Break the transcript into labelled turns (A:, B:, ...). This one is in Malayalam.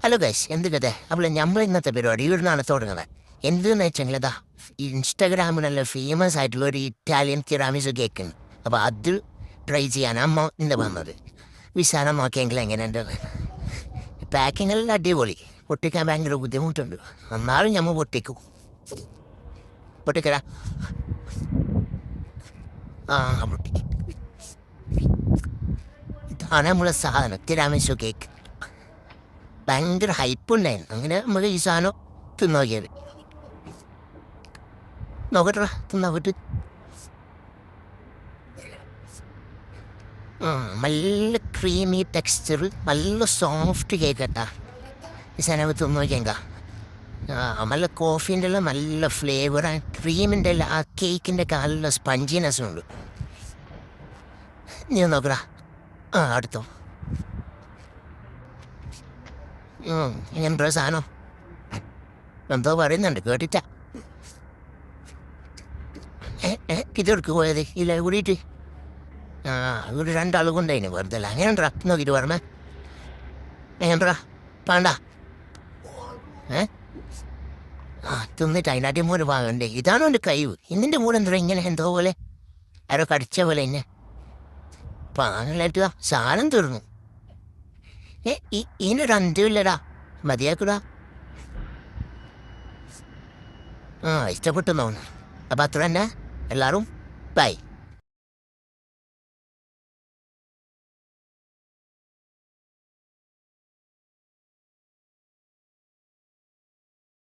A: ഹലോ ഗൈസ്, എന്ത് കഥ? അപ്പോൾ നമ്മൾ ഇന്നത്തെ പരിപാടി ഇവിടുന്നാണ് തുടങ്ങുന്നത്. എന്തെന്ന് വെച്ചെങ്കിൽ ഇതാ ഇൻസ്റ്റാഗ്രാമിലുള്ള ഫേമസ് ആയിട്ടുള്ള ഒരു ഇറ്റാലിയൻ തിറാമിസു കേക്ക് ഉണ്ട്. അപ്പോൾ അത് ട്രൈ ചെയ്യാൻ അമ്മ ഇന്ന് വന്നത്. വിശാലം നോക്കിയെങ്കിൽ എങ്ങനെയുണ്ട്? പാക്കിംഗ് എല്ലാം അടിപൊളി. പൊട്ടിക്കാൻ ഭയങ്കര ബുദ്ധിമുട്ടുണ്ട്. എന്നാലും ഞമ്മ പൊട്ടിക്കും. പൊട്ടിക്കടാ. പൊട്ടി. ഇതാണ് നമ്മളെ സാധനം, തിറാമിസു കേക്ക്. ഭയങ്കര ഹൈപ്പുണ്ടായിരുന്നു. അങ്ങനെ നമുക്ക് ഈ സാധനം തിന്നോക്കിയത്. നോക്കട്ടെ, തിന്നോക്കിട്ട്. നല്ല ക്രീമി ടെക്സ്ചർ, നല്ല സോഫ്റ്റ് കേക്ക് കേട്ടാ. ഈ സാധനം തിന്നോക്കിയെങ്ക നല്ല കോഫീൻ്റെ എല്ലാം നല്ല ഫ്ലേവർ, ക്രീമിൻ്റെ എല്ലാം ആ കേക്കിൻ്റെ ഒക്കെ നല്ല സ്പഞ്ചിനെസ്സും ഉണ്ട്. നീ നോക്കടാ. അടുത്തോ. എങ്ങനെയുണ്ടോ സാധനം? എന്തോ പറയുന്നുണ്ട്, കേട്ടിട്ട. ഇതെടുക്ക് പോയത് ഇല്ല കൂടിയിട്ട്. ഇവിടെ രണ്ടാൾ കൊണ്ടായിന് വെറുതെ അല്ല. എങ്ങനെയുണ്ടാ നോക്കിയിട്ട് പറഞ്ഞേ? എങ്ങനെയുണ്ടാ പാണ്ടാ? തിന്നിട്ട് അതിൻ്റെ അടിമൂല് ഭാഗമുണ്ട്. ഇതാണോ എൻ്റെ കഴിവ്? ഇന്നിൻ്റെ മൂടെ എന്താ ഇങ്ങനെ എന്തോ പോലെ ആരോ കടിച്ച പോലെ എന്നെ പാങ്ങലായിട്ട് സാധനം തീർന്നു. ഇതിനൊരു അന്ത്യമില്ലടാ, മതിയാക്കൂടാ. ഇഷ്ടപ്പെട്ടു തോന്നുന്നു. അപ്പം അത്ര തന്നെ. എല്ലാവരും ബൈ.